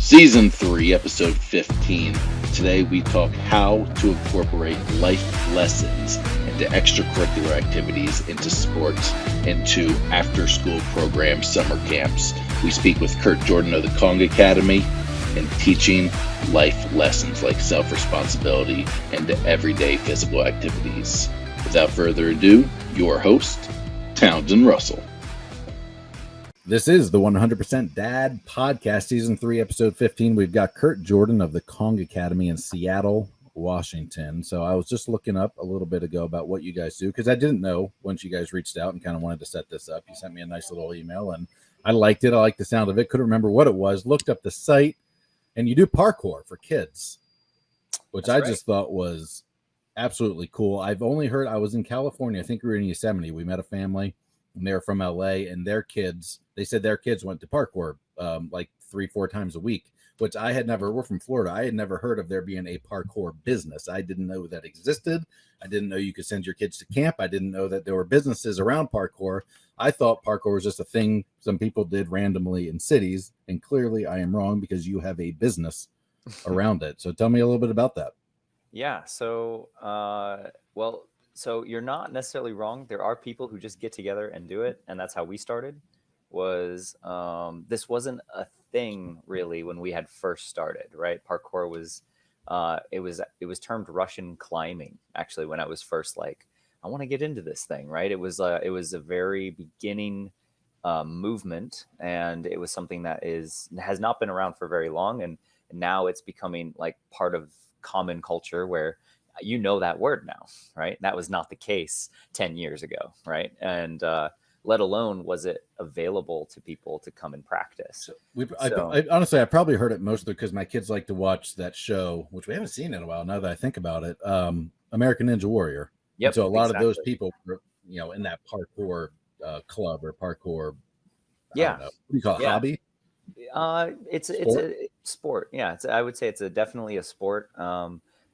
Season 3, Episode 15. Today we talk how to incorporate life lessons into extracurricular activities, into sports, into after-school programs, summer camps. We speak with Curt Jordan of the Kong Academy and teaching life lessons like self-responsibility into everyday physical activities. Without further ado, your host, Townsend Russell. This is the 100% Dad Podcast, Season 3, Episode 15. We've got Curt Jordan of the Kong Academy in Seattle, Washington. So I was just looking up a little bit ago about what you guys do, because I didn't know once you guys reached out and kind of wanted to set this up. You sent me a nice little email, and I liked it. I liked the sound of it. Couldn't remember what it was. Looked up the site, and you do parkour for kids, which That's right. Just thought was absolutely cool. I've only heard, I was in California. I think we were in Yosemite. We met a family, and they're from LA, and their kids, they said their kids went to parkour like 3-4 times a week, which I had never, we're from Florida. I had never heard of there being a parkour business. I didn't know that existed. I didn't know you could send your kids to camp. I didn't know that there were businesses around parkour. I thought parkour was just a thing some people did randomly in cities, and clearly I am wrong because you have a business around it. So tell me a little bit about that. Yeah, so, so you're not necessarily wrong. There are people who just get together and do it, and that's how we started. This wasn't a thing really when we had first started, right? Parkour was, it was termed Russian climbing actually when I was first like, I want to get into this thing, right? It was a very beginning movement, and it was something that has not been around for very long, and now it's becoming like part of common culture where you know that word now, right? That was not the case 10 years ago, right? And let alone was it available to people to come and practice. I honestly, I probably heard it mostly because my kids like to watch that show, which we haven't seen in a while now that I think about it, American Ninja Warrior. Yep. And so a lot of those people were, in that parkour club or parkour, yeah. I don't know, what do you call it, hobby? It's a sport. Yeah, I would say it's definitely a sport.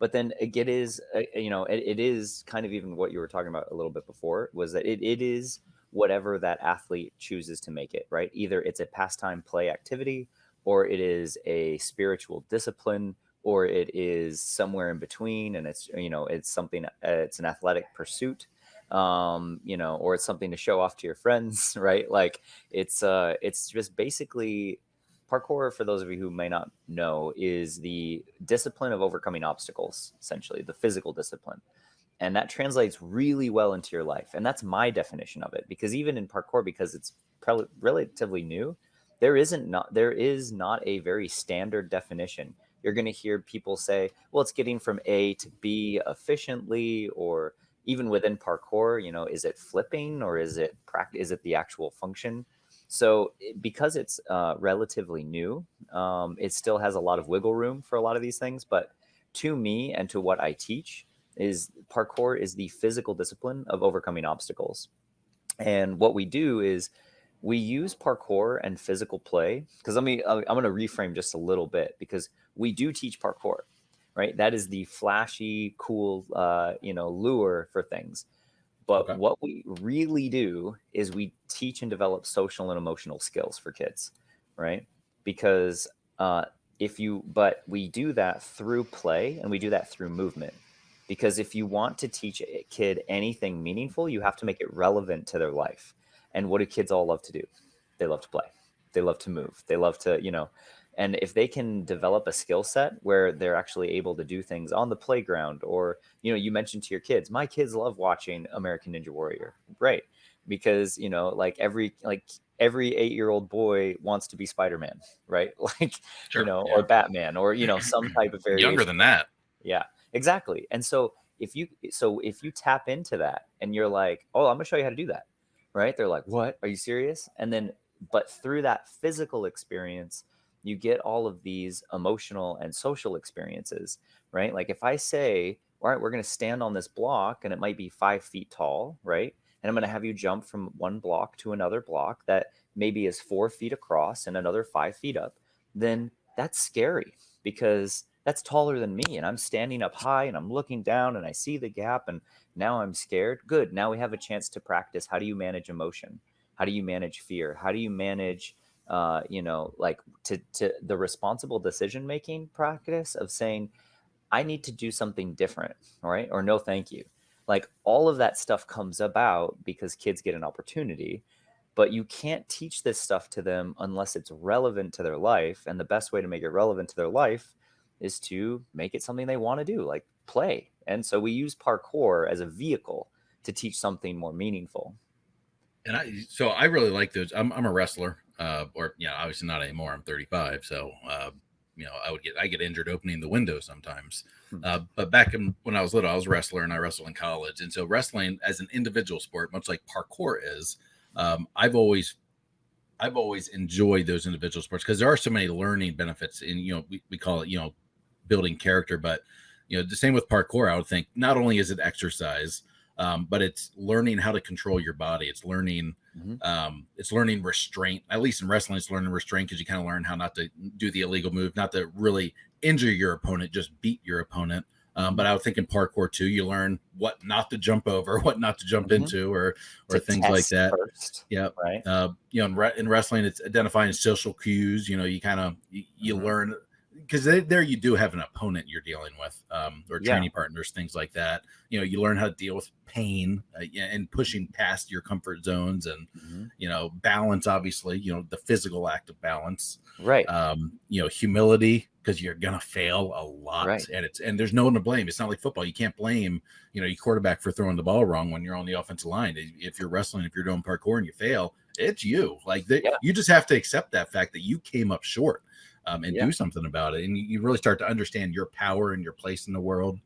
But then it is, it is kind of even what you were talking about a little bit before, was that it is whatever that athlete chooses to make it, right? Either it's a pastime play activity, or it is a spiritual discipline, or it is somewhere in between, and it's, it's something, it's an athletic pursuit, or it's something to show off to your friends, right? Like it's just basically parkour, for those of you who may not know, is the discipline of overcoming obstacles, essentially the physical discipline. And that translates really well into your life. And that's my definition of it, because even in parkour, because it's relatively new, there is not a very standard definition. You're going to hear people say, well, it's getting from A to B efficiently, or even within parkour, is it flipping, or is it the actual function? So because it's relatively new, it still has a lot of wiggle room for a lot of these things. But to me and to what I teach, is parkour is the physical discipline of overcoming obstacles. And what we do is we use parkour and physical play, because I'm going to reframe just a little bit, because we do teach parkour, right? That is the flashy, cool, lure for things. But What we really do is we teach and develop social and emotional skills for kids, right? Because but we do that through play, and we do that through movement. Because if you want to teach a kid anything meaningful, you have to make it relevant to their life. And what do kids all love to do? They love to play. They love to move. They love to, and if they can develop a skill set where they're actually able to do things on the playground, or, you mentioned to your kids, my kids love watching American Ninja Warrior. Great. Because, every 8-year-old boy wants to be Spider-Man, right? Sure, or Batman, or, some type of variation. Younger than that. Yeah. Exactly. And so if you tap into that and you're like, oh, I'm gonna show you how to do that, right? They're like, what? Are you serious? And then, but through that physical experience, you get all of these emotional and social experiences, right? Like if I say, all right, we're gonna stand on this block, and it might be 5 feet tall, right? And I'm gonna have you jump from one block to another block that maybe is 4 feet across and another 5 feet up, then that's scary, because that's taller than me, and I'm standing up high, and I'm looking down, and I see the gap, and now I'm scared. Good. Now we have a chance to practice. How do you manage emotion? How do you manage fear? How do you manage like to the responsible decision making practice of saying, I need to do something different, all right? Or no, thank you. Like all of that stuff comes about because kids get an opportunity, but you can't teach this stuff to them unless it's relevant to their life. And the best way to make it relevant to their life is to make it something they want to do, like play. And so we use parkour as a vehicle to teach something more meaningful. And I really like those. I'm a wrestler, or obviously not anymore. I'm 35, so I get injured opening the window sometimes. But back when I was little, I was a wrestler and I wrestled in college. And so wrestling as an individual sport, much like parkour is, I've always enjoyed those individual sports because there are so many learning benefits in, we call it, building character, but the same with parkour. I would think not only is it exercise, but it's learning how to control your body. It's learning, it's learning restraint. At least in wrestling, it's learning restraint because you kind of learn how not to do the illegal move, not to really injure your opponent, just beat your opponent. But I would think in parkour too, you learn what not to jump over, what not to jump into, or things like that. First, yeah. Right. In wrestling, it's identifying social cues. You kind of you learn, because there you do have an opponent you're dealing with, or training partners, things like that. You learn how to deal with pain, and pushing past your comfort zones, and balance. Obviously, the physical act of balance, right? Humility, because you're gonna fail a lot, right. and there's no one to blame. It's not like football. You can't blame your quarterback for throwing the ball wrong when you're on the offensive line. If you're wrestling, if you're doing parkour and you fail, it's you. You just have to accept that fact that you came up short. And do something about it, and you really start to understand your power and your place in the world.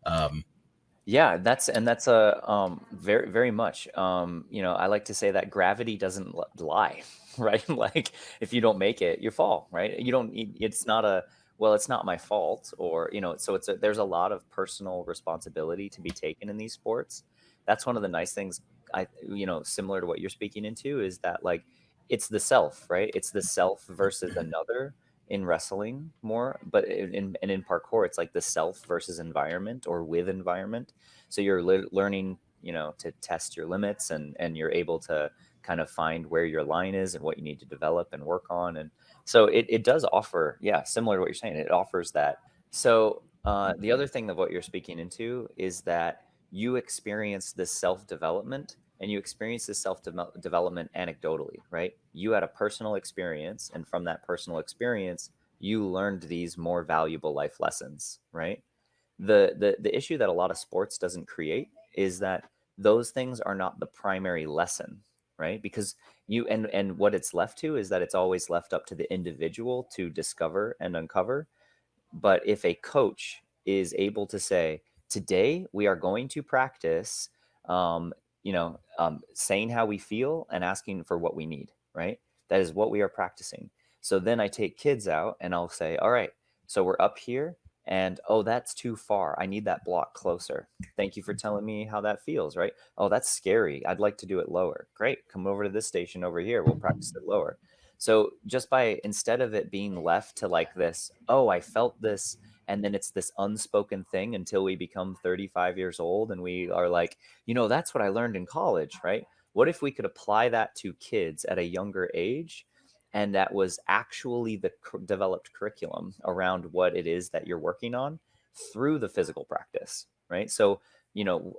That's a very, very much. I like to say that gravity doesn't lie, right? Like if you don't make it, you fall, right? You don't. It's not it's not my fault, or So there's a lot of personal responsibility to be taken in these sports. That's one of the nice things. Similar to what you're speaking into, is that like it's the self, right? It's the self versus another. In wrestling more, but in parkour, it's like the self versus environment, or with environment. So you're learning, to test your limits, and you're able to kind of find where your line is and what you need to develop and work on. And so it does offer, similar to what you're saying, it offers that. So the other thing of what you're speaking into is that you experience this self-development, and you experience this self-development anecdotally, right? You had a personal experience, and from that personal experience, you learned these more valuable life lessons, right? The issue that a lot of sports doesn't create is that those things are not the primary lesson, right? Because and what it's left to is that it's always left up to the individual to discover and uncover. But if a coach is able to say, today we are going to practice, saying how we feel and asking for what we need, right? That is what we are practicing. So then I take kids out and I'll say, all right, so we're up here, and oh, that's too far. I need that block closer. Thank you for telling me how that feels, right? Oh, that's scary. I'd like to do it lower. Great. Come over to this station over here. We'll practice it lower. So just instead of it being left to like this, oh, I felt this, and then it's this unspoken thing until we become 35 years old and we are like, that's what I learned in college, right? What if we could apply that to kids at a younger age, and that was actually the developed curriculum around what it is that you're working on through the physical practice, right? So,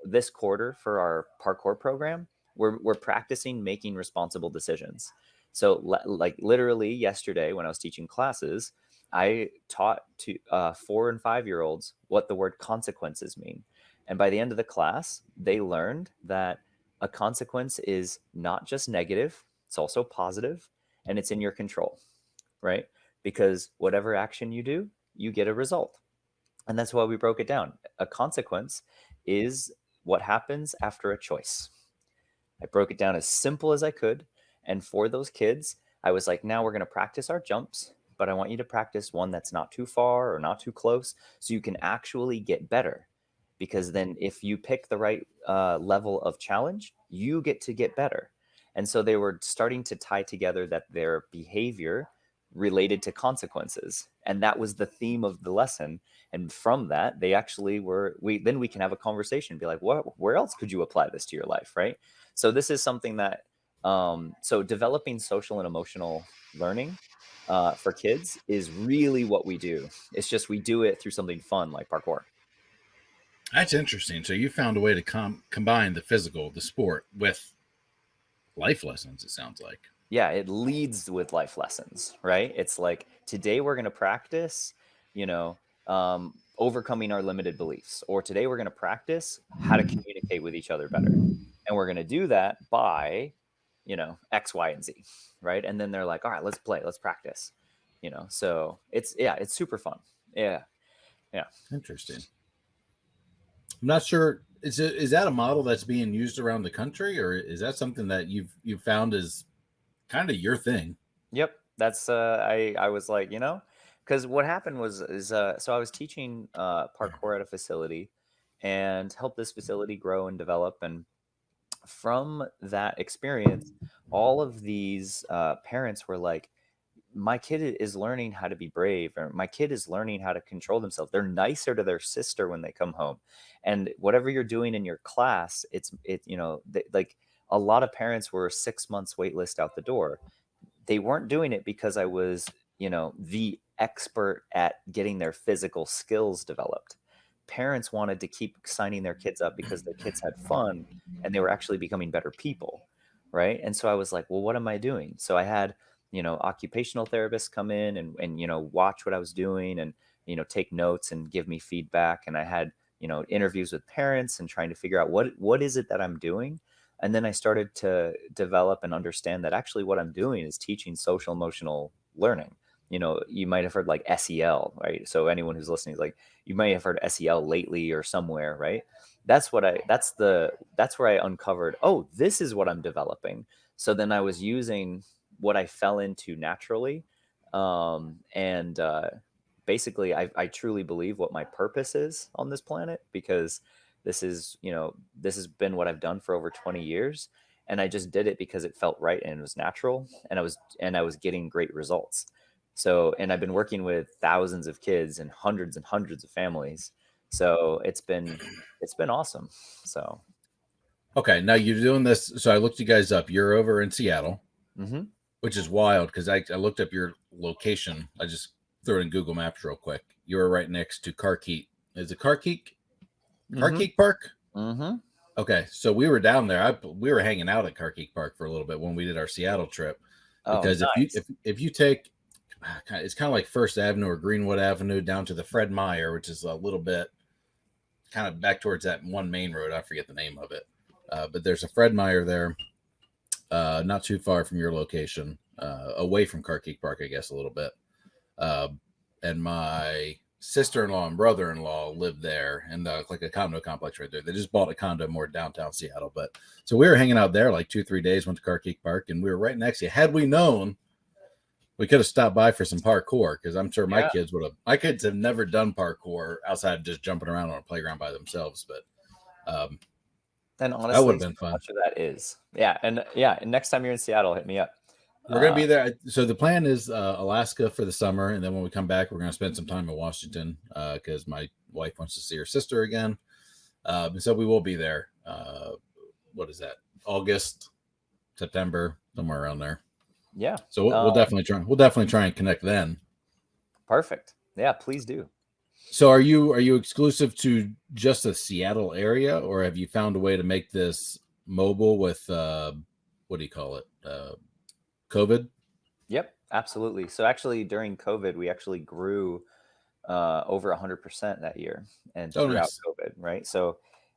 this quarter for our parkour program, we're practicing making responsible decisions. So like literally yesterday when I was teaching classes, I taught to 4 and 5-year-olds what the word consequences mean. And by the end of the class, they learned that a consequence is not just negative, it's also positive, and it's in your control, right? Because whatever action you do, you get a result. And that's why we broke it down. A consequence is what happens after a choice. I broke it down as simple as I could. And for those kids, I was like, now we're going to practice our jumps, but I want you to practice one that's not too far or not too close, so you can actually get better. Because then if you pick the right level of challenge, you get to get better. And so they were starting to tie together that their behavior related to consequences. And that was the theme of the lesson. And from that, they actually then we can have a conversation, be like, where else could you apply this to your life, right? So this is something that So developing social and emotional learning for kids is really what we do. It's just we do it through something fun like parkour. That's interesting. So you found a way to combine the physical, the sport, with life lessons, it sounds like. Yeah, it leads with life lessons, right? It's like, today we're going to practice, overcoming our limited beliefs, or today we're going to practice how to communicate with each other better. And we're going to do that by, X, Y, and Z, right? And then they're like, all right, let's play, let's practice, so it's super fun. Yeah. Interesting. I'm not sure. Is that a model that's being used around the country, or is that something that you've found is kind of your thing? Yep. That's I was like, because what happened is so I was teaching parkour at a facility and helped this facility grow and develop. And from that experience, all of these parents were like, my kid is learning how to be brave, or my kid is learning how to control themselves. They're nicer to their sister when they come home. And whatever you're doing in your class, like a lot of parents were 6 months wait list out the door. They weren't doing it because I was, the expert at getting their physical skills developed. Parents wanted to keep signing their kids up because their kids had fun and they were actually becoming better people, right? And so I was like, well, what am I doing? So I had, occupational therapists come in and watch what I was doing and, take notes and give me feedback. And I had, interviews with parents and trying to figure out what is it that I'm doing. And then I started to develop and understand that actually what I'm doing is teaching social emotional learning. You might have heard like SEL, right? So anyone who's listening is like, you might have heard SEL lately or somewhere, right? That's where I uncovered, oh, this is what I'm developing. So then I was using what I fell into naturally. And basically I truly believe what my purpose is on this planet, because this has been what I've done for over 20 years. And I just did it because it felt right and it was natural, and I was getting great results. So, and I've been working with thousands of kids and hundreds of families. So it's been awesome. So. Okay. Now you're doing this. So I looked you guys up. You're over in Seattle, Mm-hmm. which is wild because I looked up your location. I just threw it in Google Maps real quick. You were right next to Carkeek. Is it Carkeek? Carkeek Park? Mm-hmm. Okay. So we were down there. We were hanging out at Carkeek Park for a little bit when we did our Seattle trip. Because nice. if you take, it's kind of like First Avenue or Greenwood Avenue down to the Fred Meyer, which is a little bit kind of back towards that one main road. I forget the name of it. But there's a Fred Meyer there, not too far from your location, away from Carkeek Park, I guess, a little bit. And my sister-in-law and brother-in-law lived there in like a condo complex right there. They just bought a condo more downtown Seattle. But so we were hanging out there like 2-3 days, went to Carkeek Park, and we were right next to you. Had we known, we could have stopped by for some parkour, because I'm sure my kids have never done parkour outside of just jumping around on a playground by themselves. But and honestly, that would have been fun. Much of that is. And next time you're in Seattle, hit me up. We're going to be there. So the plan is Alaska for the summer. And then when we come back, we're going to spend some time in Washington because my wife wants to see her sister again. So we will be there. What is that? August, September, somewhere around there. Yeah. So we'll definitely try. We'll definitely try and connect then. Perfect. Yeah, please do. So are you exclusive to just the Seattle area, or have you found a way to make this mobile with what do you call it? COVID? Yep, absolutely. So actually during COVID, we actually grew over 100% that year and throughout nice. COVID, right? So,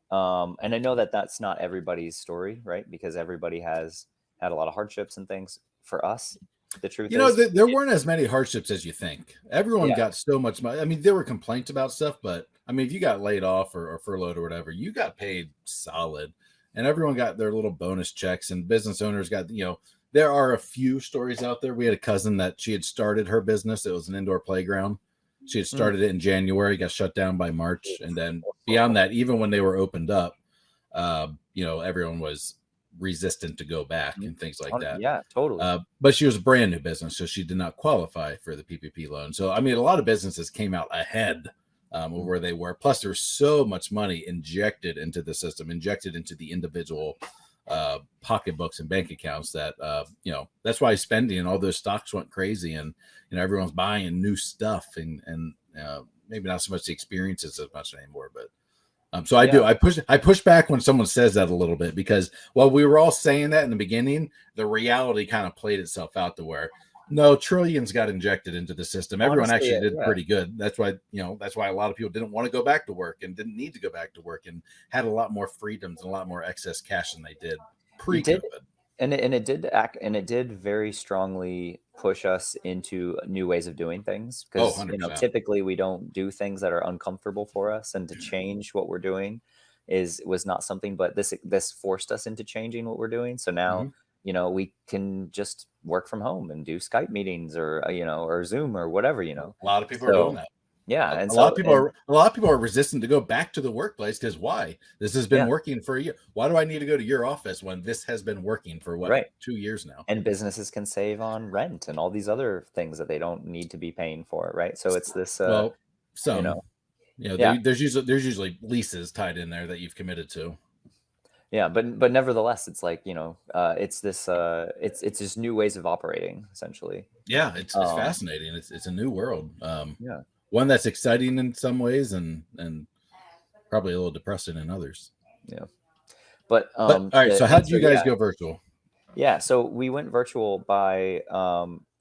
and I know that that's not everybody's story, right? Because everybody has had a lot of hardships and things. For us, the truth is, there weren't as many hardships as you think. Everyone got so much money. I mean, there were complaints about stuff, but I mean, if you got laid off or furloughed or whatever, you got paid solid, and everyone got their little bonus checks, and business owners got, there are a few stories out there. We had a cousin that she had started her business. It was an indoor playground. She had started it in January, got shut down by March. And then beyond that, even when they were opened up, everyone was resistant to go back and things like that. Yeah, totally. But she was a brand new business, so she did not qualify for the PPP loan. So, I mean, a lot of businesses came out ahead of where they were. Plus, there's so much money injected into the system, injected into the individual pocketbooks and bank accounts that, that's why spending and all those stocks went crazy, and, everyone's buying new stuff, and maybe not so much the experiences as much anymore, but so I push back when someone says that a little bit, because while we were all saying that in the beginning, the reality kind of played itself out to where no trillions got injected into the system. Everyone Honestly, actually did pretty good. That's why, that's why a lot of people didn't want to go back to work and didn't need to go back to work and had a lot more freedoms and a lot more excess cash than they did pre-COVID. And it did very strongly push us into new ways of doing things, because typically we don't do things that are uncomfortable for us, and to change what we're doing was not something, but this forced us into changing what we're doing. So now we can just work from home and do Skype meetings or or Zoom or whatever. A lot of people are doing that. Yeah, and a lot of people are resistant to go back to the workplace, because why? This has been working for a year. Why do I need to go to your office when this has been working for 2 years now? And businesses can save on rent and all these other things that they don't need to be paying for, right? So it's this. There's usually leases tied in there that you've committed to. Yeah, but nevertheless, it's like it's this it's just new ways of operating, essentially. Yeah, it's fascinating. It's a new world. One that's exciting in some ways, and probably a little depressing in others. Yeah, but all right. So how did you guys go virtual? Yeah, so we went virtual by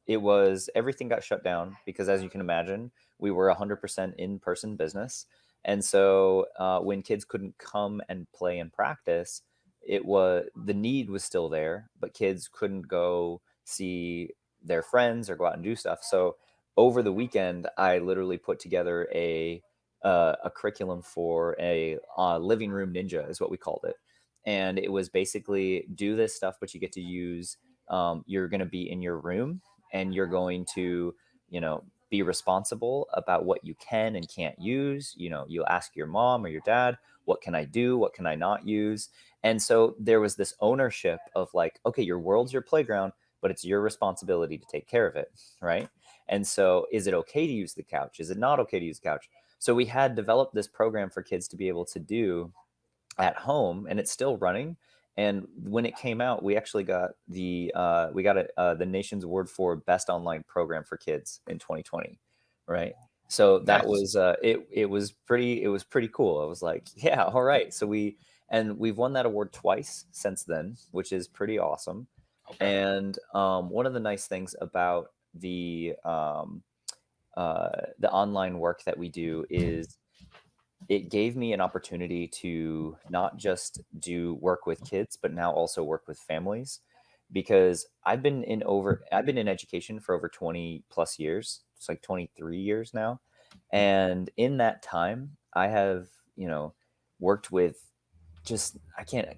it was everything got shut down because, as you can imagine, we were 100% in-person business. And so when kids couldn't come and play and practice, the need was still there, but kids couldn't go see their friends or go out and do stuff. So over the weekend, I literally put together a curriculum for a living room ninja, is what we called it. And it was basically do this stuff, but you get to use, you're going to be in your room, and you're going to, be responsible about what you can and can't use. You'll ask your mom or your dad, what can I do? What can I not use? And so there was this ownership of like, okay, your world's your playground, but it's your responsibility to take care of it. Right. And so is it okay to use the couch? Is it not okay to use the couch? So we had developed this program for kids to be able to do at home, and it's still running. And when it came out, we actually got the nation's award for best online program for kids in 2020, right? So that was it was pretty cool. I was like, yeah, all right. So we've won that award twice since then, which is pretty awesome. Okay. And one of the nice things about the online work that we do is it gave me an opportunity to not just do work with kids, but now also work with families, because I've been in education for over 20 plus years. It's like 23 years now. And in that time, I have, worked with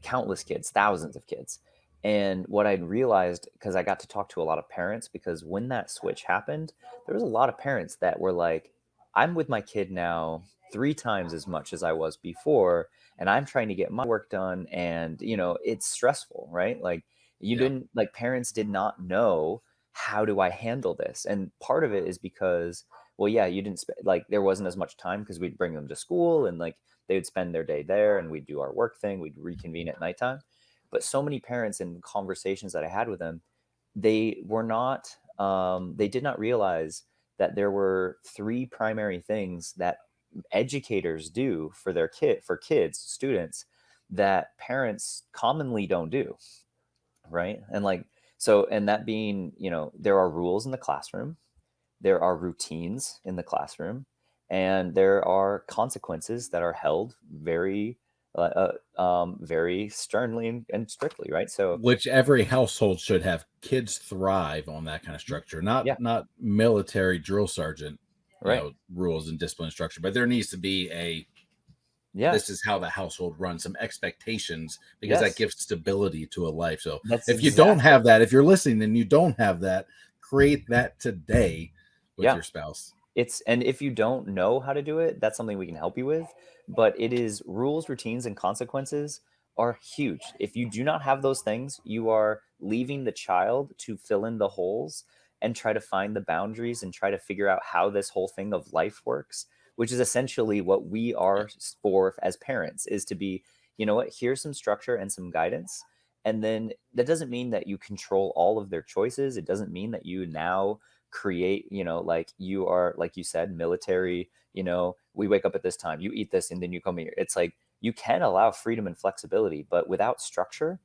countless kids, thousands of kids. And what I realized, because I got to talk to a lot of parents, because when that switch happened, there was a lot of parents that were like, I'm with my kid now 3 times as much as I was before, and I'm trying to get my work done, and it's stressful, right? Like parents did not know, how do I handle this? And part of it is because, well, yeah, you didn't there wasn't as much time, because we'd bring them to school and they would spend their day there, and we'd do our work thing, we'd reconvene at nighttime. But so many parents, in conversations that I had with them, they did not realize that there were 3 primary things that educators do for kids, students, that parents commonly don't do. Right. And that being, there are rules in the classroom, there are routines in the classroom, and there are consequences that are held very sternly and strictly, right? So, which every household should have. Kids thrive on that kind of structure, not military drill sergeant, rules and discipline structure, but there needs to be this is how the household runs, some expectations, because that gives stability to a life. So if you don't have that, if you're listening and you don't have that, create that today with your spouse. And if you don't know how to do it, that's something we can help you with. But it is rules, routines, and consequences are huge. If you do not have those things, you are leaving the child to fill in the holes and try to find the boundaries and try to figure out how this whole thing of life works, which is essentially what we are for as parents, is to be, here's some structure and some guidance. And then that doesn't mean that you control all of their choices. It doesn't mean that you now create, like you are, like you said, military, we wake up at this time, you eat this, and then you come here. It's like, you can allow freedom and flexibility, but without structure,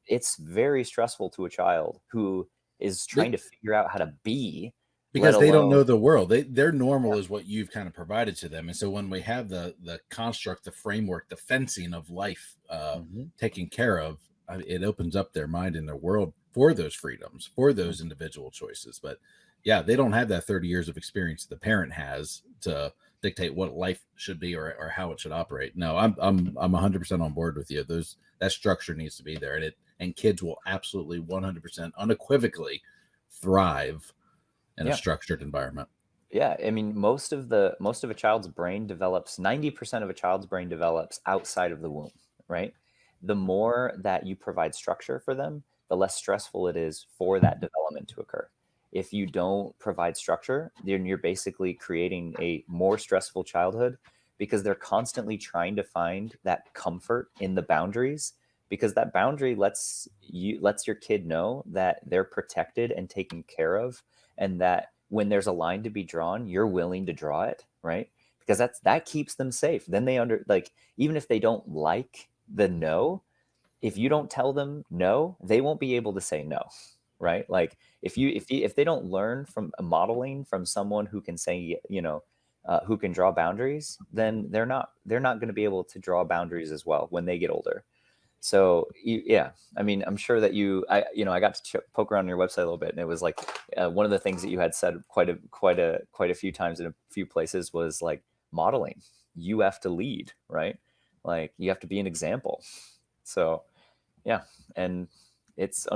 it's very stressful to a child who is trying to figure out how to be, because they don't know the world. Their normal is what you've kind of provided to them. And so when we have the construct, the framework, the fencing of life taken care of, it opens up their mind and their world for those freedoms, for those individual choices. But yeah, they don't have that 30 years of experience the parent has to dictate what life should be or how it should operate. No, I'm 100% on board with you. That structure needs to be there, and kids will absolutely 100% unequivocally thrive in a structured environment. Yeah, I mean, most of a child's brain develops, 90% of a child's brain develops outside of the womb, right? The more that you provide structure for them, the less stressful it is for that development to occur. If you don't provide structure, then you're basically creating a more stressful childhood, because they're constantly trying to find that comfort in the boundaries, because that boundary lets your kid know that they're protected and taken care of, and that when there's a line to be drawn, you're willing to draw it, right? Because that keeps them safe. Then they even if they don't like the no, if you don't tell them no, they won't be able to say no, right? Like if they don't learn from modeling from someone who can say, who can draw boundaries, then they're not going to be able to draw boundaries as well when they get older. So yeah, I mean, I'm sure that I got to poke around on your website a little bit, and it was like one of the things that you had said quite a few times in a few places was like modeling. You have to lead, right? Like you have to be an example. So yeah, and it's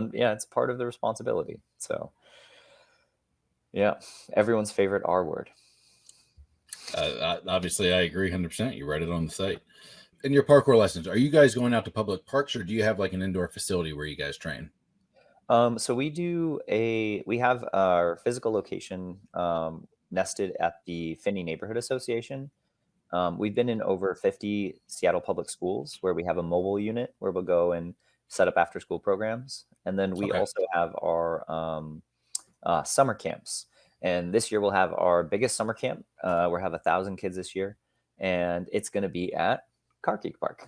part of the responsibility. So yeah, everyone's favorite R word. Obviously, I agree 100%. You write it on the site. In your parkour lessons, are you guys going out to public parks, or do you have like an indoor facility where you guys train? So we have our physical location nested at the Finney Neighborhood Association. We've been in over 50 Seattle public schools where we have a mobile unit where we'll go and set up after school programs. And then we also have our summer camps. And this year we'll have our biggest summer camp. We'll have 1,000 kids this year, and it's going to be at Car Geek Park.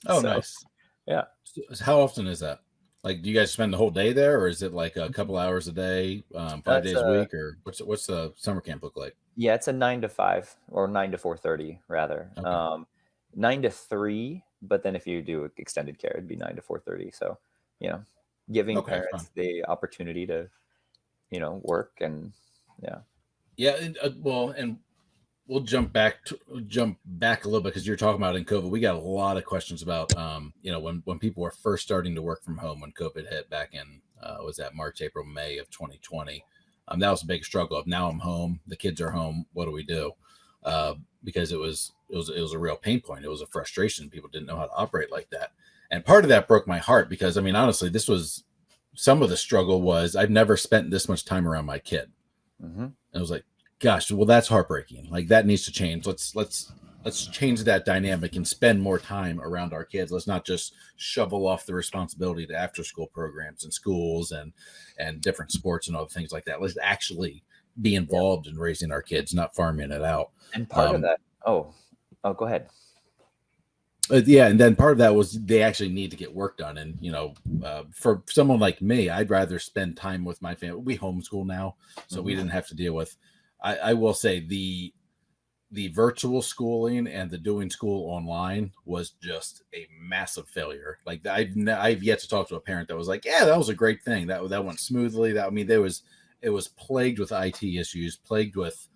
Oh, so, nice. Yeah. So how often is that? Like, do you guys spend the whole day there, or is it like a couple hours a day, 5 days a week, or what's the summer camp look like? Yeah, it's a 9 to 5 or 9 to 4:30 rather. Okay. 9 to 3, but then if you do extended care, it'd be 9 to 4:30. So, giving parents the opportunity to, work and yeah. Yeah. And we'll jump back a little bit, because you're talking about in COVID. We got a lot of questions about, when people were first starting to work from home when COVID hit back in, was that March, April, May of 2020. That was a big struggle of, now I'm home, the kids are home, what do we do? Because it was a real pain point. It was a frustration. People didn't know how to operate like that. And part of that broke my heart, because I mean, honestly, some of the struggle was I've never spent this much time around my kid. Mm-hmm. And I was like, gosh, well, that's heartbreaking. Like, that needs to change. Let's change that dynamic and spend more time around our kids. Let's not just shovel off the responsibility to after school programs and schools and different sports and other things like that. Let's actually be involved in raising our kids, not farming it out. And part of that, go ahead. And then part of that was they actually need to get work done. And, for someone like me, I'd rather spend time with my family. We homeschool now, so we didn't have to deal with, I will say the virtual schooling and the doing school online was just a massive failure. Like, I've yet to talk to a parent that was like, yeah, that was a great thing. That went smoothly. It was plagued with IT issues, plagued with,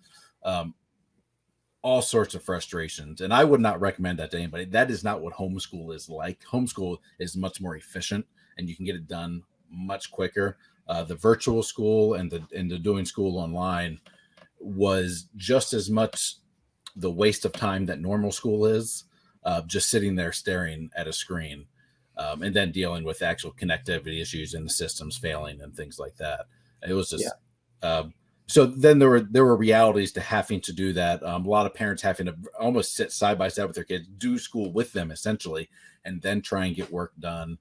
all sorts of frustrations. And I would not recommend that to anybody. That is not what homeschool is like. Homeschool is much more efficient, and you can get it done much quicker. The virtual school and the doing school online was just as much the waste of time that normal school is, just sitting there staring at a screen, and then dealing with actual connectivity issues and the systems failing and things like that. It was just, so then there were realities to having to do that. A lot of parents having to almost sit side by side with their kids, do school with them essentially, and then try and get work done.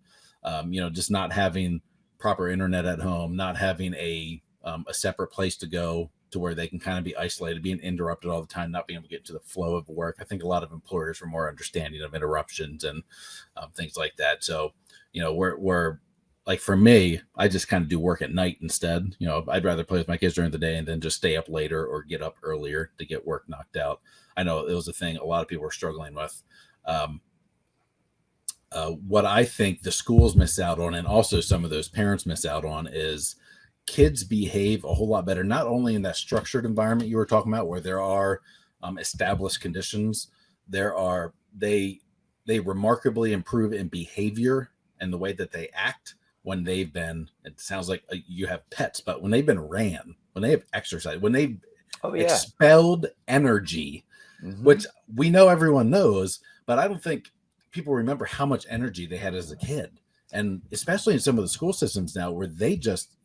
just not having proper internet at home, not having a separate place to go to where they can kind of be isolated, being interrupted all the time, not being able to get into the flow of work. I think a lot of employers were more understanding of interruptions and things like that. So, we're like, for me, I just kind of do work at night instead. I'd rather play with my kids during the day and then just stay up later or get up earlier to get work knocked out. I know it was a thing a lot of people were struggling with. What I think the schools miss out on, and also some of those parents miss out on, is kids behave a whole lot better, not only in that structured environment you were talking about, where there are established conditions, they remarkably improve in behavior and the way that they act when they've been, it sounds like you have pets, but when they've been ran, when they have exercise, when they've expelled energy, which we know everyone knows, but I don't think people remember how much energy they had as a kid. And especially in some of the school systems now, where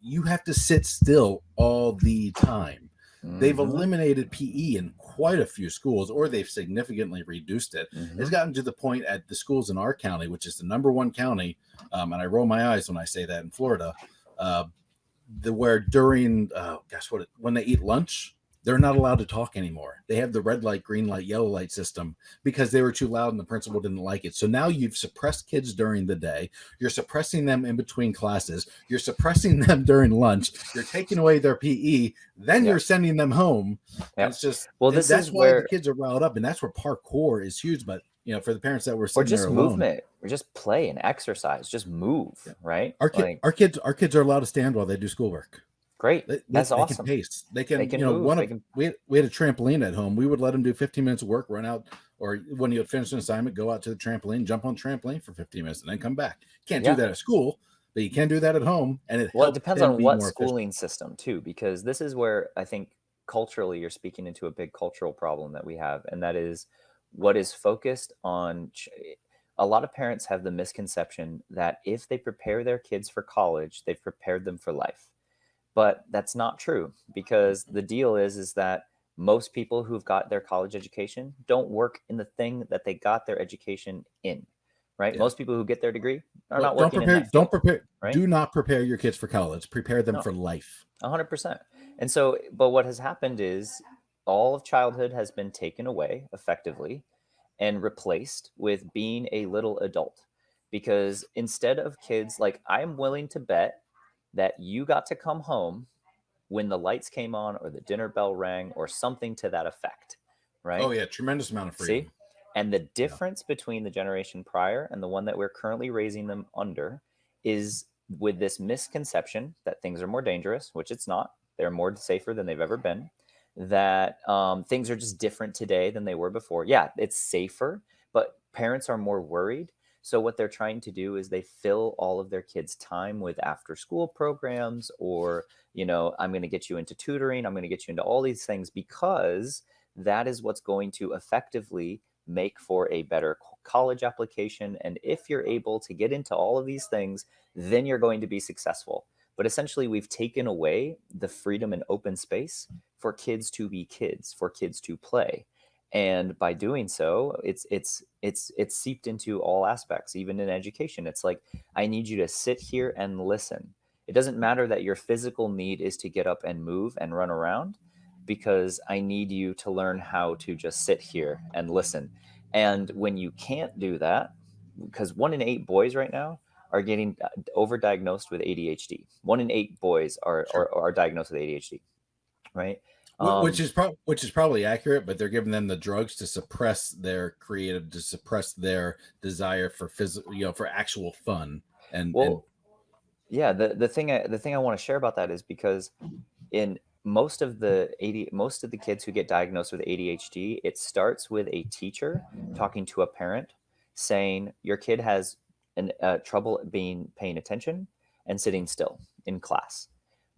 you have to sit still all the time. They've eliminated PE in quite a few schools, or they've significantly reduced it. It's gotten to the point at the schools in our county, which is the number one county, and I roll my eyes when I say that, in Florida, where during, when they eat lunch, they're not allowed to talk anymore. They have the red light, green light, yellow light system because they were too loud and the principal didn't like it. So now you've suppressed kids during the day. You're suppressing them in between classes. You're suppressing them during lunch. You're taking away their PE. Then you're sending them home. It's just, that's why the kids are riled up. And that's where parkour is huge. But, for the parents that were sitting there alone, movement, or just play and exercise, just move, right? Our kids are allowed to stand while they do schoolwork. Great. That's awesome. They can pace. They can move. We had a trampoline at home. We would let them do 15 minutes of work, run out, or when you would finish an assignment, go out to the trampoline, jump on the trampoline for 15 minutes, and then come back. Can't do that at school, but you can do that at home. And it depends on what schooling system too, because this is where I think culturally you're speaking into a big cultural problem that we have, and that is what is focused on. A lot of parents have the misconception that if they prepare their kids for college, they've prepared them for life. But that's not true, because the deal is that most people who've got their college education don't work in the thing that they got their education in, right? Yeah. Most people who get their degree are not working in that field, right? Do not prepare your kids for college. Prepare them for life. 100%. And so, but what has happened is all of childhood has been taken away effectively and replaced with being a little adult. Because instead of kids, like, I'm willing to bet that you got to come home when the lights came on or the dinner bell rang or something to that effect, right? Oh yeah, tremendous amount of freedom. See? And the difference between the generation prior and the one that we're currently raising them under is with this misconception that things are more dangerous, which it's not. They're more safer than they've ever been. That things are just different today than they were before. Yeah, it's safer, but parents are more worried. So what they're trying to do is they fill all of their kids' time with after school programs, or, I'm going to get you into tutoring. I'm going to get you into all these things, because that is what's going to effectively make for a better college application. And if you're able to get into all of these things, then you're going to be successful. But essentially, we've taken away the freedom and open space for kids to be kids, for kids to play. And by doing so, it's seeped into all aspects, even in education. It's like, I need you to sit here and listen. It doesn't matter that your physical need is to get up and move and run around, because I need you to learn how to just sit here and listen. And when you can't do that, because 1 in 8 boys right now are getting overdiagnosed with ADHD. 1 in 8 boys are diagnosed with ADHD, right? Which is probably accurate, but they're giving them the drugs to suppress their creative, to suppress their desire for physical, for actual fun. The thing I want to share about that is because in most of the kids who get diagnosed with ADHD, it starts with a teacher talking to a parent saying your kid has trouble paying attention and sitting still in class.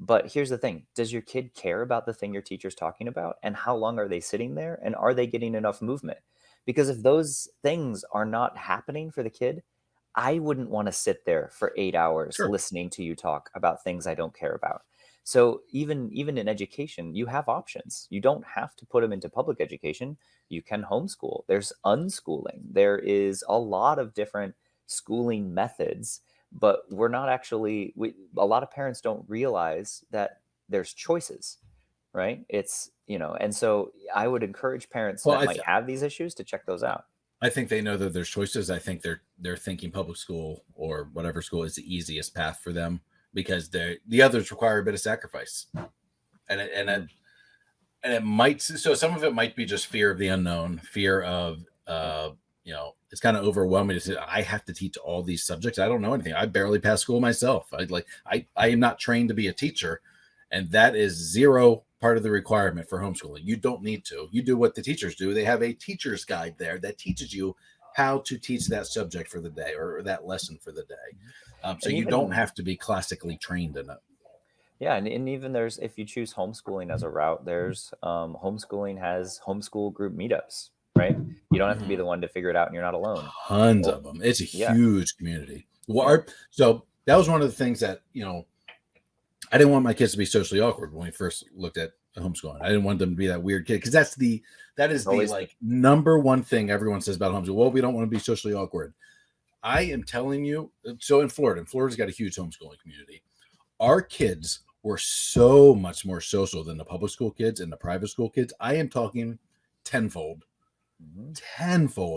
But here's the thing. Does your kid care about the thing your teacher's talking about? And how long are they sitting there? And are they getting enough movement? Because if those things are not happening for the kid, I wouldn't want to sit there for 8 hours listening to you talk about things I don't care about. So even in education, you have options. You don't have to put them into public education. You can homeschool. There's unschooling. There is a lot of different schooling methods but we're not actually, a lot of parents don't realize that there's choices, right? It's, and so I would encourage parents that might have these issues to check those out. I think they know that there's choices. I think they're thinking public school or whatever school is the easiest path for them, because the others require a bit of sacrifice, and it might, so some of it might be just fear of the unknown, fear of it's kind of overwhelming to say I have to teach all these subjects. I don't know anything. I barely passed school myself. I am not trained to be a teacher, and that is zero part of the requirement for homeschooling. You don't need to. You do what the teachers do. They have a teacher's guide there that teaches you how to teach that subject for the day, or that lesson for the day. So you don't have to be classically trained in it. Yeah, and even if you choose homeschooling as a route, there's homeschooling has homeschool group meetups, right? You don't have to be the one to figure it out, and you're not alone. Tons of them. It's a huge community. So that was one of the things that, I didn't want my kids to be socially awkward when we first looked at homeschooling. I didn't want them to be that weird kid, because that is the number one thing everyone says about homeschooling. Well, we don't want to be socially awkward. I am telling you. So in Florida's got a huge homeschooling community. Our kids were so much more social than the public school kids and the private school kids. I am talking tenfold,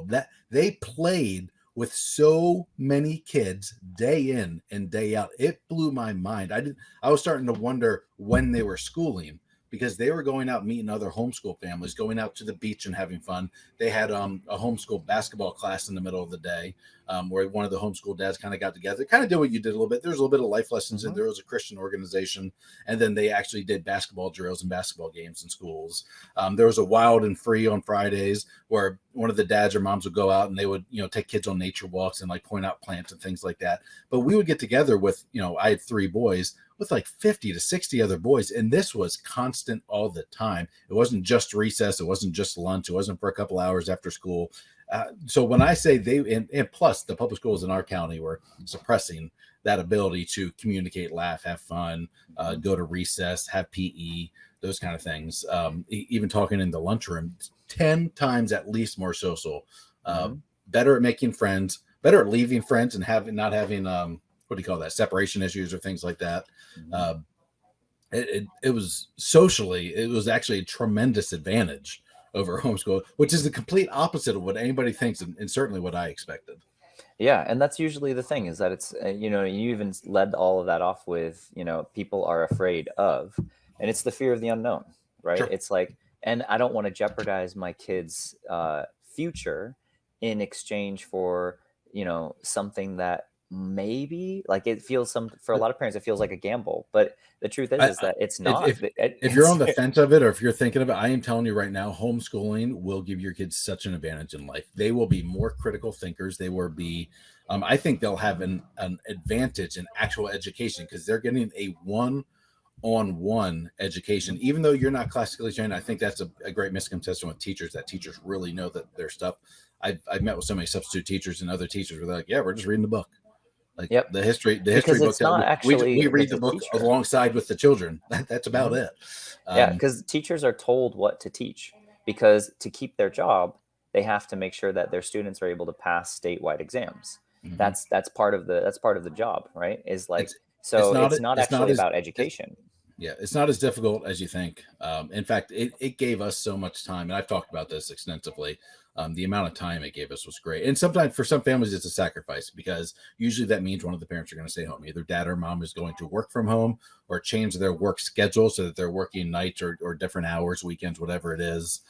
that they played with so many kids day in and day out. It blew my mind. I was starting to wonder when they were schooling, because they were going out meeting other homeschool families, going out to the beach and having fun. They had a homeschool basketball class in the middle of the day, where one of the homeschool dads kind of got together, kind of did what you did a little bit. There's a little bit of life lessons, and there was a Christian organization, and then they actually did basketball drills and basketball games in schools. There was a wild and free on Fridays, where one of the dads or moms would go out and they would, take kids on nature walks and like point out plants and things like that. But we would get together with, I had 3 boys, with like 50 to 60 other boys. And this was constant all the time. It wasn't just recess. It wasn't just lunch. It wasn't for a couple hours after school. So when I say and plus the public schools in our county were suppressing that ability to communicate, laugh, have fun, go to recess, have PE, those kind of things. Even talking in the lunchroom, 10 times at least more social, better at making friends, better at leaving friends and not having what do you call that, separation issues or things like that. It was socially, it was actually a tremendous advantage over homeschool, which is the complete opposite of what anybody thinks, and certainly what I expected. Yeah, and that's usually the thing, is that it's you even led all of that off with people are afraid of, and it's the fear of the unknown, right? Sure. It's like, and I don't want to jeopardize my kids' future in exchange for something that maybe like it feels for a lot of parents, it feels like a gamble, but the truth is that it's not. If you're on the fence of it, or if you're thinking of it, I am telling you right now, homeschooling will give your kids such an advantage in life. They will be more critical thinkers. They will be, I think they'll have an advantage in actual education, because they're getting a one-on-one education, even though you're not classically trained. I think that's a great misconception with teachers, that teachers really know their stuff. I've met with so many substitute teachers and other teachers where they're like, yeah, we're just reading the book. Like the history book. We read the book alongside with the children. That's about it. Because teachers are told what to teach, because to keep their job, they have to make sure that their students are able to pass statewide exams. That's part of the job, right? Is like, it's not actually about education. Yeah, it's not as difficult as you think. In fact, it gave us so much time, and I've talked about this extensively. The amount of time it gave us was great. And sometimes for some families, it's a sacrifice, because usually that means one of the parents are going to stay home. Either dad or mom is going to work from home, or change their work schedule so that they're working nights or different hours, weekends, whatever it is.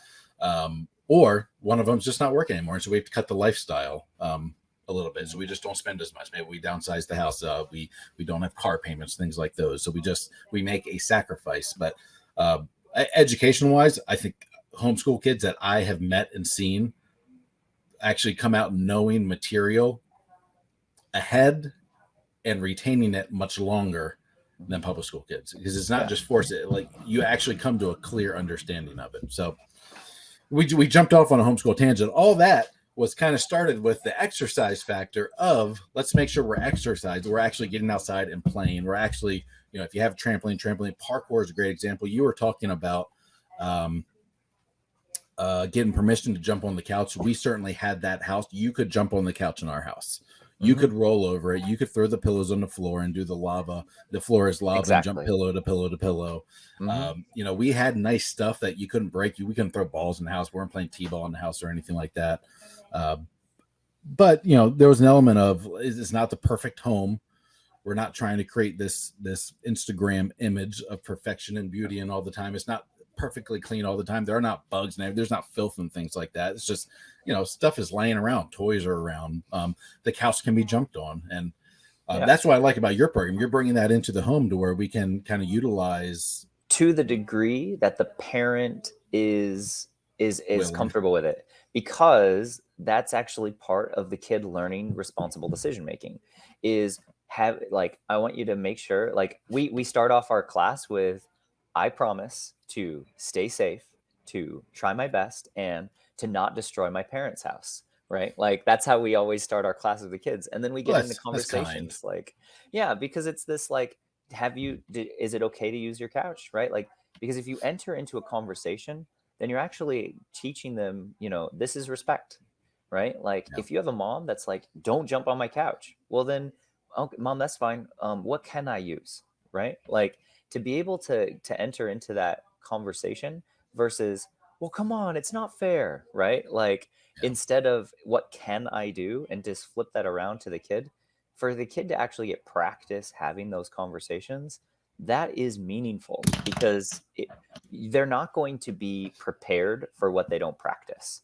Or one of them's just not working anymore. And so we have to cut the lifestyle a little bit. So we just don't spend as much. Maybe we downsize the house. We don't have car payments, things like those. So we make a sacrifice. But education wise, I think homeschool kids that I have met and seen actually come out knowing material ahead and retaining it much longer than public school kids, because it's not just forced. Like, you actually come to a clear understanding of it. So we jumped off on a homeschool tangent. All that was kind of started with the exercise factor of, let's make sure we're exercising. We're actually getting outside and playing. We're actually, if you have trampoline, parkour is a great example. You were talking about getting permission to jump on the couch. We certainly had that house. You could jump on the couch in our house. You could roll over it. You could throw the pillows on the floor and do the floor is lava and jump pillow to pillow to pillow. We had nice stuff that you couldn't break. We couldn't throw balls in the house. We weren't playing t-ball in the house or anything like that. But there was an element of, it's not the perfect home. We're not trying to create this Instagram image of perfection and beauty and all the time. It's not perfectly clean all the time. There are not bugs and there's not filth and things like that. It's just, stuff is laying around. Toys are around. The couch can be jumped on. And that's what I like about your program. You're bringing that into the home to where we can kind of utilize, to the degree that the parent is comfortable with it, because that's actually part of the kid learning responsible decision making. I want you to make sure, we start off our class with, I promise to stay safe, to try my best, and to not destroy my parents' house, right? That's how we always start our class with the kids. And then we get into conversations because it's this, is it okay to use your couch, right? Because if you enter into a conversation, then you're actually teaching them, this is respect, right? If you have a mom that's like, don't jump on my couch, well then, okay, mom, that's fine. What can I use, right? To be able to enter into that conversation versus, well, come on, it's not fair, right? Instead of what can I do, and just flip that around to the kid, for the kid to actually get practice having those conversations, that is meaningful, because they're not going to be prepared for what they don't practice.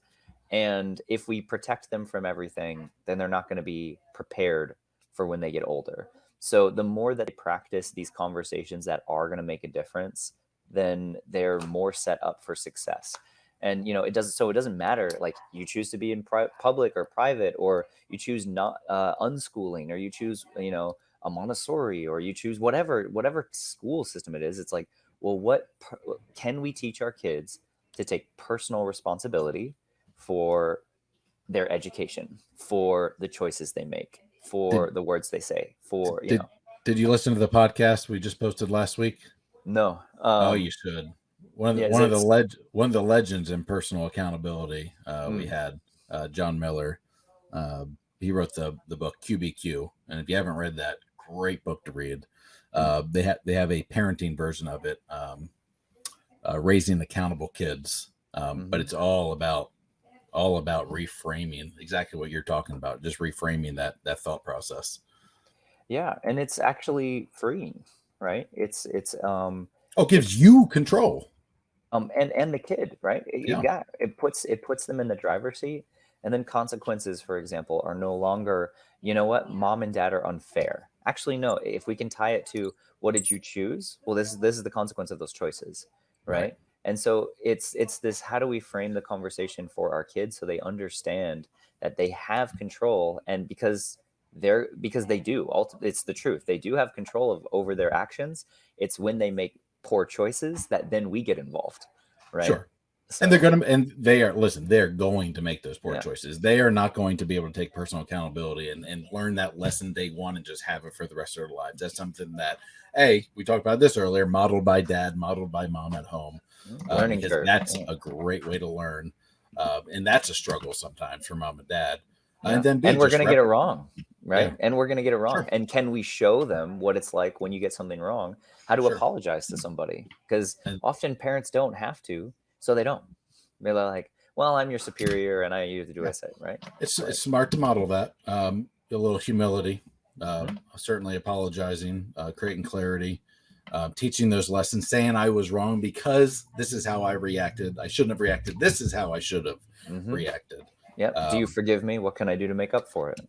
And if we protect them from everything, then they're not going to be prepared for when they get older. So the more that they practice these conversations that are going to make a difference, then they're more set up for success. And it doesn't matter, you choose to be in public or private, or you choose not unschooling, or you choose a Montessori, or you choose whatever school system it is. It's what can we teach our kids to take personal responsibility for their education, for the choices they make, for the words they say, Did you listen to the podcast we just posted last week? No. You should. One of the legends in personal accountability. We had John Miller. He wrote the book QBQ, and if you haven't read that, great book to read. They have a parenting version of it, raising accountable kids, but it's all about reframing exactly what you're talking about, just reframing that thought process. Yeah, and it's actually freeing, right? It's gives you control. And the kid, right? It puts them in the driver's seat. And then consequences, for example, are no longer, mom and dad are unfair. Actually, no, if we can tie it to, what did you choose? Well, this is the consequence of those choices, right? And so it's this, how do we frame the conversation for our kids so they understand that they have control, and because they do, it's the truth. They do have control over their actions. It's when they make poor choices that then we get involved, right? Sure. So, and they're going to make those poor choices. They are not going to be able to take personal accountability and learn that lesson day one and just have it for the rest of their lives. That's something that, we talked about this earlier, modeled by dad, modeled by mom at home. Learning because curve. That's a great way to learn. And that's a struggle sometimes for mom and dad. And we're going to get it wrong, right? And we're going to get it wrong. Sure. And can we show them what it's like when you get something wrong, how to apologize to somebody? Because often parents don't have to, so they don't. They're like, well, I'm your superior and you have to do what I say, right? It's smart to model that. A little humility, certainly apologizing, creating clarity, teaching those lessons, saying I was wrong because this is how I reacted. I shouldn't have reacted. This is how I should have reacted. Yep. Do you forgive me? What can I do to make up for it?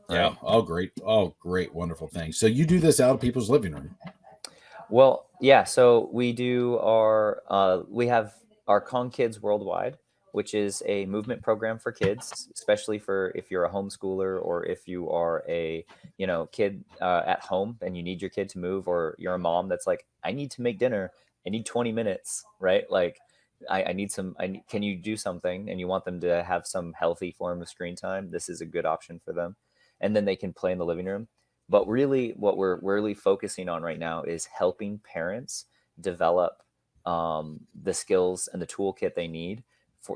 Right? Yeah. All great, wonderful things. So you do this out of people's living room? Well, yeah. So we do we have our Kong Kids Worldwide, which is a movement program for kids, especially for if you're a homeschooler, or if you are a kid at home and you need your kid to move, or you're a mom that's like, I need to make dinner, I need 20 minutes, right? Can you do something, and you want them to have some healthy form of screen time? This is a good option for them. And then they can play in the living room. But really what we're really focusing on right now is helping parents develop the skills and the toolkit they need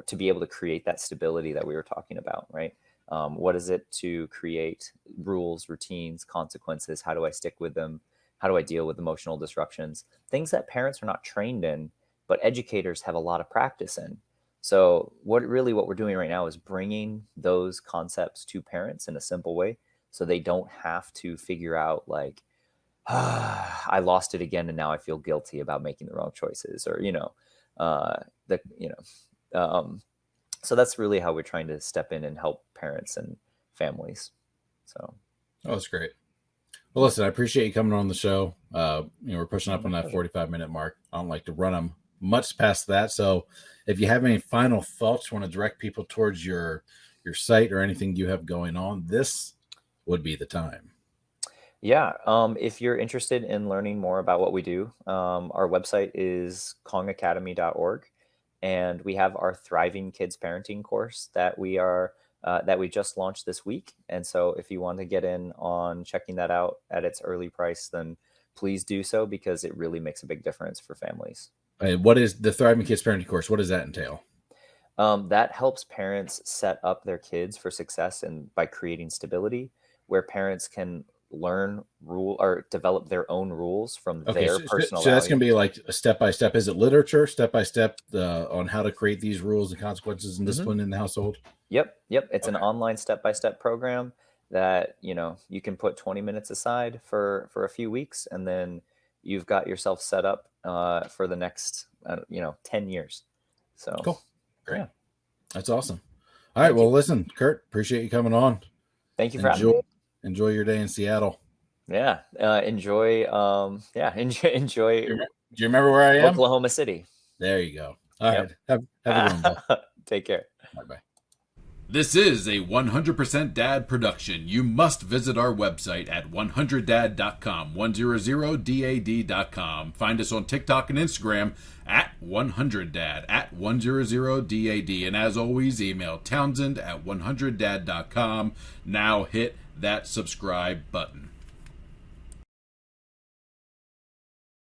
to be able to create that stability that we were talking about, right? What is it to create rules, routines, consequences? How do I stick with them? How do I deal with emotional disruptions? Things that parents are not trained in, but educators have a lot of practice in. So what we're doing right now is bringing those concepts to parents in a simple way, so they don't have to figure out like, I lost it again, and now I feel guilty about making the wrong choices, or the so that's really how we're trying to step in and help parents and families. So, oh, that's great. Well, listen, I appreciate you coming on the show. We're pushing up on that 45-minute mark. I don't like to run them much past that. So if you have any final thoughts, want to direct people towards your site or anything you have going on, this would be the time. Yeah. If you're interested in learning more about what we do, our website is kongacademy.org, and we have our Thriving Kids Parenting course that we just launched this week. And so if you want to get in on checking that out at its early price, then please do so, because it really makes a big difference for families. What is the Thriving Kids Parenting course? What does that entail? That helps parents set up their kids for success, and by creating stability, where parents can learn or develop their own rules from their personal so that's going to be like a step-by-step. Is it literature step-by-step on how to create these rules and consequences and discipline in the household? Yep. It's an online step-by-step program that you can put 20 minutes aside for a few weeks, and then you've got yourself set up for the next 10 years. So cool. Great. Yeah. That's awesome. All right. Well, listen, Curt, appreciate you coming on. Thank you for having me. Enjoy your day in Seattle. Yeah. Enjoy. Enjoy. Do you remember where I am? Oklahoma City. There you go. All right. Have a good one. Take care. Bye-bye. This is a 100% Dad production. You must visit our website at 100dad.com, 100dad.com. Find us on TikTok and Instagram at 100dad, at 100dad. And as always, email Townsend at 100dad.com. Now hit that subscribe button.